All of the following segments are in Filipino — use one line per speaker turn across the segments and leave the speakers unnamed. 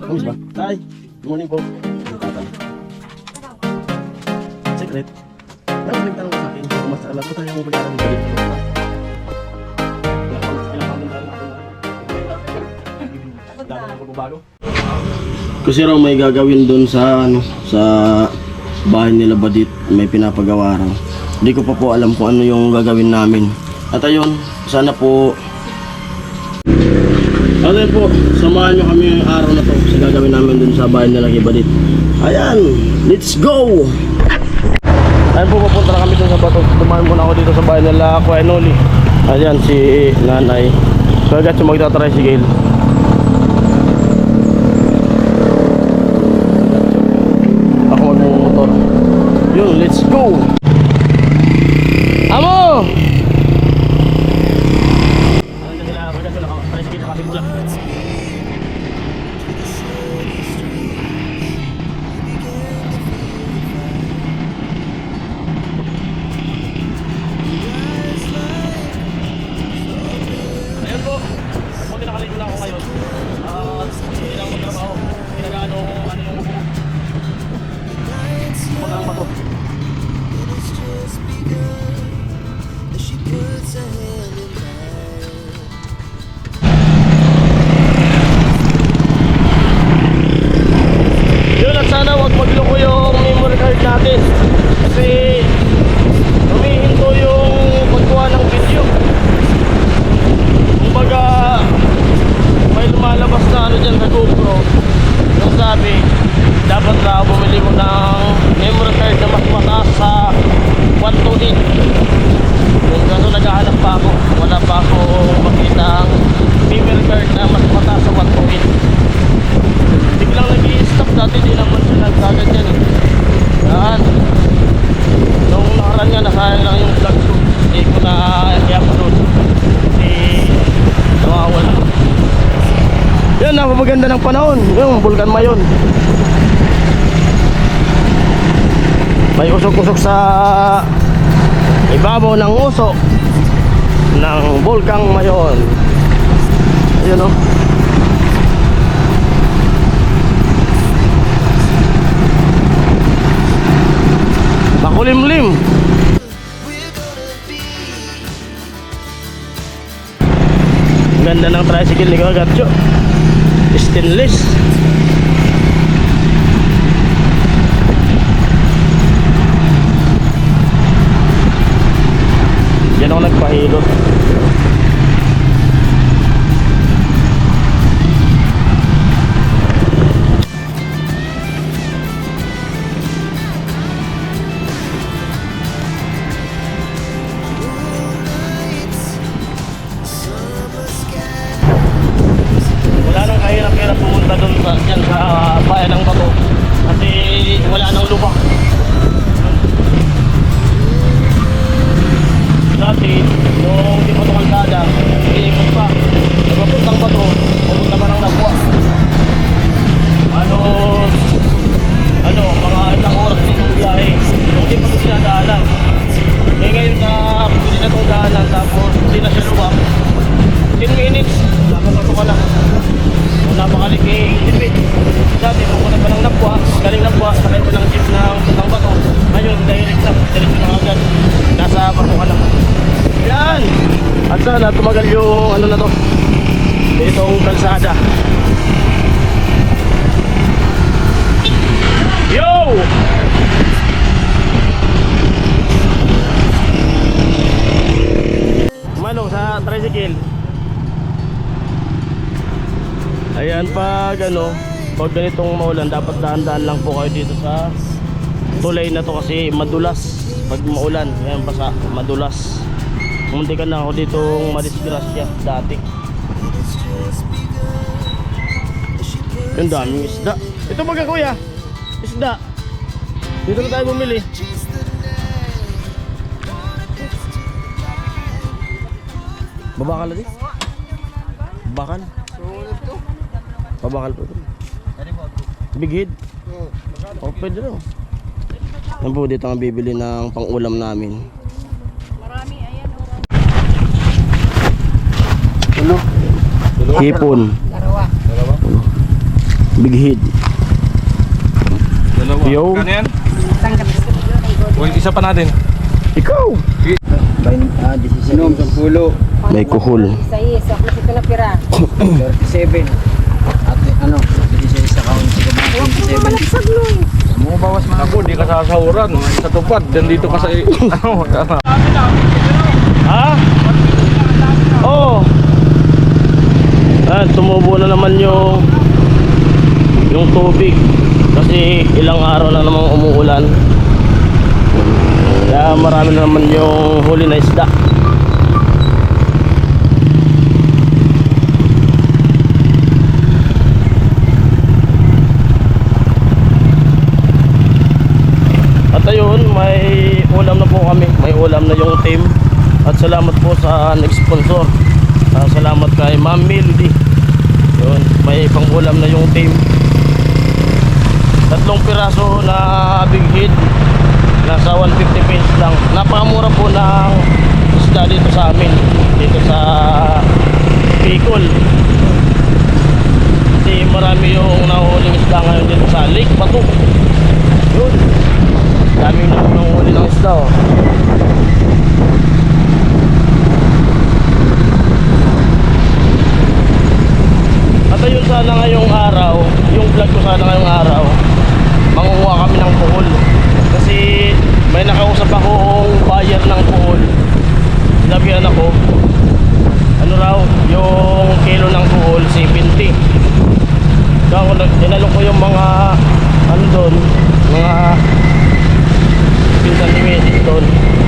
Kamis ba? Hi! Good morning po. Secret? Bakit nagtanong ko sa akin? Mas alam ko tayo mo pagkakas dito dito. Kasi raw may gagawin doon sa ano, sa bahay nila Badit, may pinapagawa raw. Hindi ko pa po alam kung ano yung gagawin namin. At ayun, sana po po, samahan nyo kami yung araw na to sa gagawin namin dun sa bahay nila Badit. Ayan, let's go! Ayan po, papunta na kami dun sa bato. Dumaan muna ako dito sa bahay nila Kuya Noli. Ayan, si nanay. So agad yung magta-tricycle. Ako mag-motor. Yun, let's go! Amo! natin kasi humihinto yung pagkuha ng video. Kumbaga may lumalabas na ano dyan sa GoPro, yung sabi dapat na bumili mo ng memory card na mas mataas sa 128. Yung kaso naghahanap pa ako, wala pa ako makita ang memory card na mas mataas sa 128. Biglang nag-i-stop, dati di naman siya nagkagad yan eh. Yan. Nung nakaraan nga, nasayang lang yung vlog ko. Hindi ko na i-upload. Hindi nawawala. Yan, napapaganda ng panahon. Yung Bulkan Mayon. May usok-usok sa ibabaw ng usok ng Bulkan Mayon. Ayun o. Makulimlim. Ganda ng tricycle ni Kagatcho. Stainless. Yan ako nagpahilot. Doon sa, dyan sa bayan ng Bato kasi wala nang lubak. Dati nung di pa ito kalsada, iikot pa nagpapuntang Bato, pumunta pa ng Nabua, mga ilang oras din yung biyahe nung di pa ito sinadaanan. Ngayon na pwede na itong daanan, tapos hindi na siya lubak, 10 minutes nakapato ka na. Napakalik eh, tipid. Dati pupunta pa ng Nabua, galing Nabua, sakay pa ng jeep ng Puntang Bato. Ngayon, direct na agad. Nasa Bato ka lang. Yan! At sana tumagal yung ano na to, itong kalsada. Yo! Mano sa tricycle. Ayan, pag ganitong maulan, dapat dahan-dahan lang po kayo dito sa tulay na to kasi madulas pag maulan. Ayan, basa, madulas. Munti ka na ako ditong madisgrasya dati. Ang daming isda. Ito baga kuya, isda. Dito na tayo bumili. Babakal lagi? Babakal? Pabakal po ito. Big head. O pwede rin. Yan po, dito ang bibili ng pang-ulam namin.
Marami, ayan.
Ano? Hipon.
Dalawa.
Big head.
Dalawa.
Yo.
Kano yan? O, isa pa natin.
Ikaw!
Inom, 10.
May kuhol.
Isa-is. Ako si Pinapira.
37. At ano, 16 sa kaon. 27.
Malagsag no eh.
Mo bawas man
Ako, di ka sasahuran. Sa tupad. Dito ka sa... Ano?
Ha? Oo. Tumubo na naman yung tubig. Kasi ilang araw na namang umuulan. Kaya marami na naman yung huli na isda. At ayun, may ulam na po kami. May ulam na yung team. At salamat po sa nag-sponsor. Salamat kay Ma'am Melody. Yun, may pang-ulam na yung team. 3 piraso na big head. Nasa 150 pesos lang. Napakamura po ng isda dito sa amin. Dito sa Bicol. Kasi marami yung nahuhuling isda ngayon dito sa Lake Bato. Yun. Daming nahuhuli ng isda oh. At ayun sana ngayong araw, yung vlog ko sana ngayong araw, mangunguha kami ng puhol. Kasi may nakausap akong buyer ng puhol. Sinabihan ako, ano raw, yung kilo ng puhol, 70. Kaya tinalong ko yung mga, ano doon, mga pinsan ni Mrs. doon,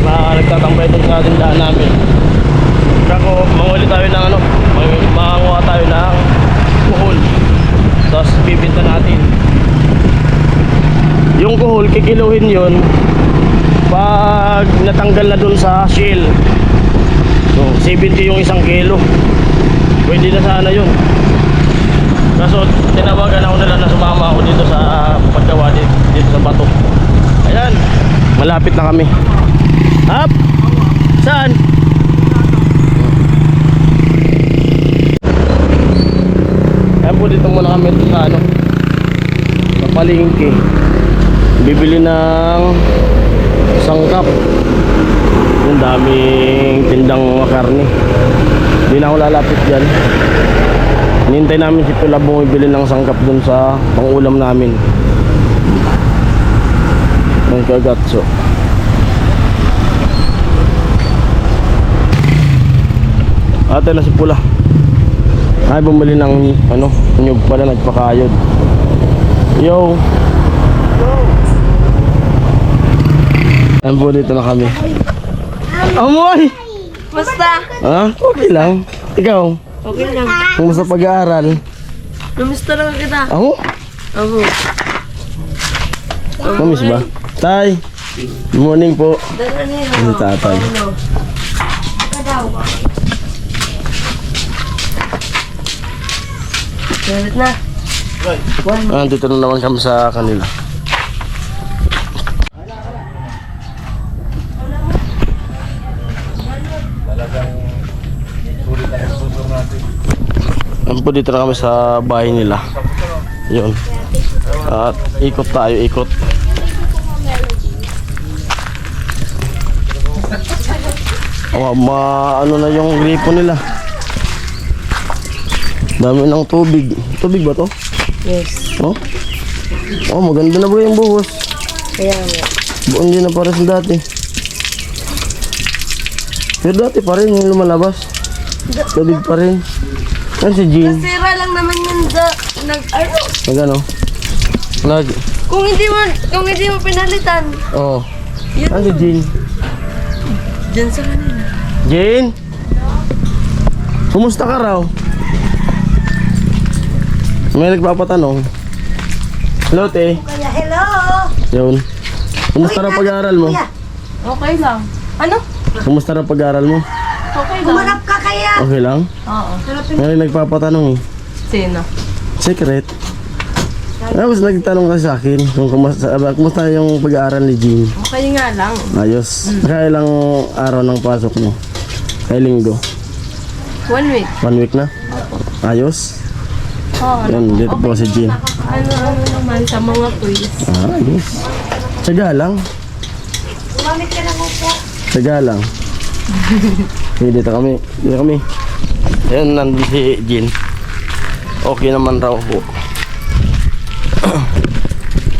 na nagtatambay doon sa tindahan namin. Kaya ko, mangulit tayo ng ano, mangunguha tayo ng kuhol, tapos bibinta natin yung kuhol. Kikiluhin yun pag natanggal na dun sa shell. So 70 yung 1 kilo, pwede na sana yun. Kaso tinawagan ako nila na sumama ako dito sa paggawa dito sa bato. Ayan, malapit na kami. Up! Saan? Ayan po, dito muna kami sa ano, sa palengke. Bibili ng sangkap. Yung daming tindang mga karne. Hindi na ako lalapit dyan. Hinintay namin si Tula bumibili ng sangkap dun sa pangulam namin. Ang kagatso. Ate na si Pula. Ay, bumili ng ano, nyug pala, nagpakayod. Yo. Ayan po, dito na kami. Amoy!
Basta.
Ha? Okay lang. Ikaw?
Okay lang.
Kumusta pag-aaral?
Namiss talaga kita.
Ako?
Ako.
Namiss ba? Tay! Good morning po.
Dala niyo.
Ano tatay?
Dalit na.
Dito na naman kami sa kanila. Ayan po, dito na kami sa bahay nila. Yun. At ikot tayo, ikot. Ano na yung gripo nila. Dami ng tubig. Tubig ba to?
Yes.
Oh? Oh, maganda na ba yung buhos?
Kaya nga.
Buong din na para sa dati. Pero dati pa rin yung lumalabas. Tubig pa rin. Ano si Jean?
Nasira lang naman yun nag-ano.
Nagano?
Kung hindi mo pinalitan.
Oh.
Yun.
Ano si Jean?
Diyan sa kanila.
Jean? Kumusta ka raw? May nagpapatanong. Hello, te.
Kaya hello!
Yun. Kumusta raw pag-aaral mo?
Okay lang. Ano?
Kumusta raw pag-aaral mo?
Okay lang.
Umanap ka kaya!
Okay lang?
Oo.
May nagpapatanong eh.
Sino?
Secret. Tapos nagtanong ka sa akin kung kumusta yung pag-aaral ni Jean.
Okay nga lang.
Ayos. Nakailang araw ng pasok mo? Kay linggo?
1 week.
1 week na? Ayos. Yan, dito po si Jean.
Ano naman sa mga quiz.
Ah, yes. Tsaga lang.
Gumamit ka lang po.
Tsaga lang. Okay, dito kami. Dito kami. Ayan, nandun si Jean. Okay naman raw po.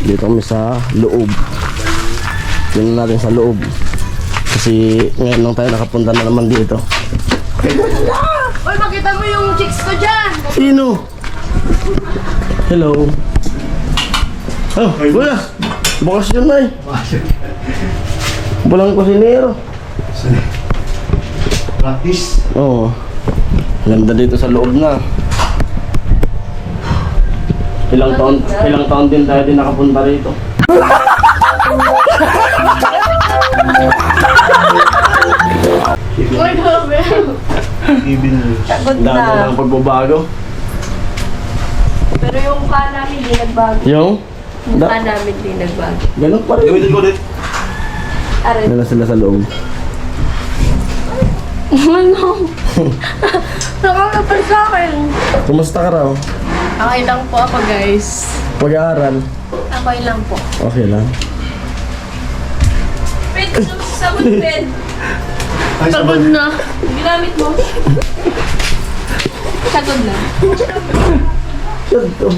Dito kami sa loob. Tingnan natin sa loob. Kasi ngayon lang tayo nakapunta na naman dito.
Uy, makita mo yung chicks ko dyan.
Sino? Hello. Oh, kuya. Bakasyon na eh. Walang kusinero.
Practice.
Oo. Ganda dito sa loob na. Ilang taon din tayo din nakapunta rito.
Uy, grabe. Pagod
Dami
na.
ng pagbabago.
Pero yung mukha namin di nagbago.
Yung?
Mukha namin di nagbago.
Ganun pa rin.
Aray.
Nala sila sa loob.
Ano? Nakakapal sa akin.
Kumusta ka raw?
Okay lang po ako, guys.
Pag-aaral?
Okay lang po.
Okay lang.
Pwede sa bed. Pagod na. Ginamit mo. Pagod na.
Ganito.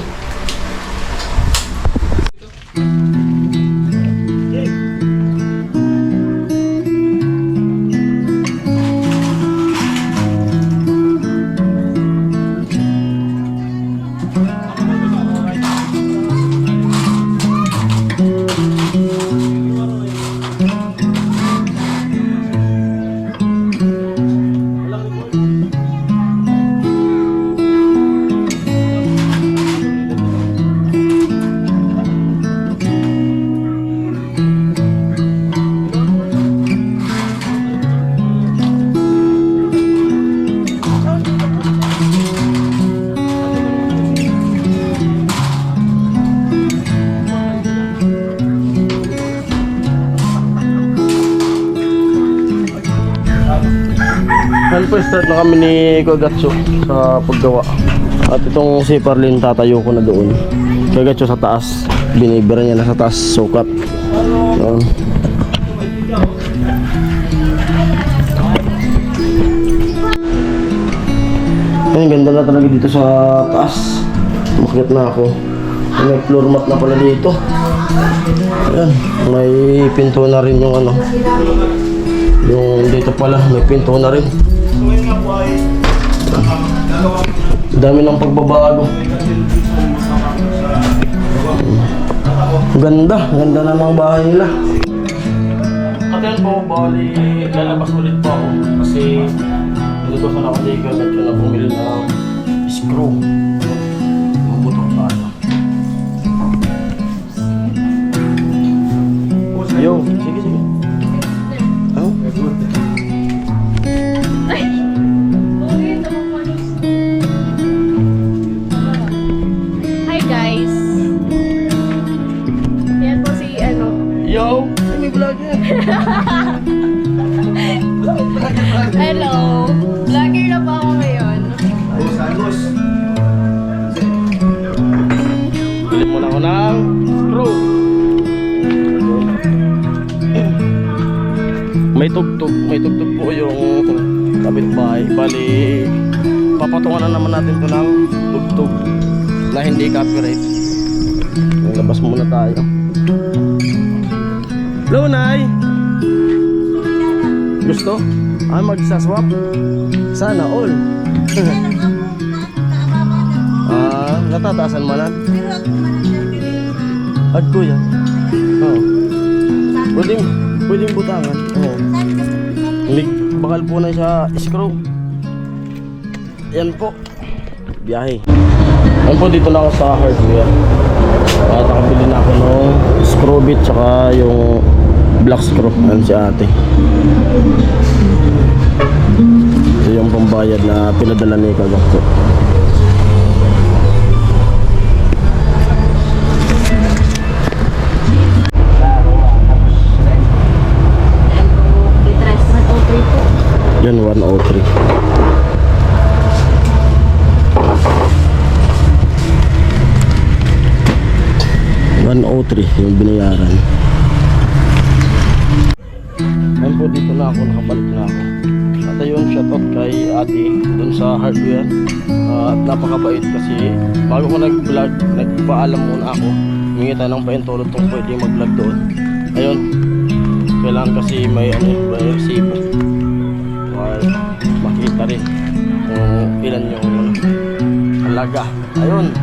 Yan po, start na kami ni Kogatsu sa paggawa. At itong si Parlin tatayo ko na doon. Kogatsu sa taas. Binibira niya na sa taas, sukat. Doon. Ay, ganda na talaga dito sa taas. Umakyat na ako. May floor mat na pala dito. Ayan, may pinto na rin yung ano. Yung dito pala, may pinto na rin. Dami ng pagbabago. Ganda na mga bahay nila. At yan po, bali, lalabas ulit po ako. Kasi, nagustuhan ako dito at yun na bumili ng screw. Mabutok pa ano. Yo, sige. Ano?
Hi, guys. Yan po si ano.
Yo! May vlog yan.
Hello. Vlogger na po ako ngayon.
Bili muna ako ng screw. May tugtog po yung kapitbahay. Bali, papatungan na naman natin ito ng tugtog na hindi copyright. Labas muna tayo. Hello, Nay! Gusto? Magsaswap? Sana all. Natataasan manan? At kuya? Oo. Pwedeng butangan. Oo. Bakal po na siya screw. Yan po. Biyahe. Yan po, dito na ako sa hardware. At nakabili na ako ng screw bit tsaka yung black screw. Yan si ate. Ito yung pambayad na pinadala ni Kagakto. Yan, 103. 103 yung binayaran. Ayun po, dito na ako, nakabalik na ako. At ayun, shoutout kay ate dun sa hardware. At napakabait kasi bago ko nag-vlog, nagpaalam muna ako. Humingi tayo ng paintulot kung pwede mag-vlog doon. Ayun, kailangan kasi may may receiver. Makita rin kung ilan yung halaga. Ayun,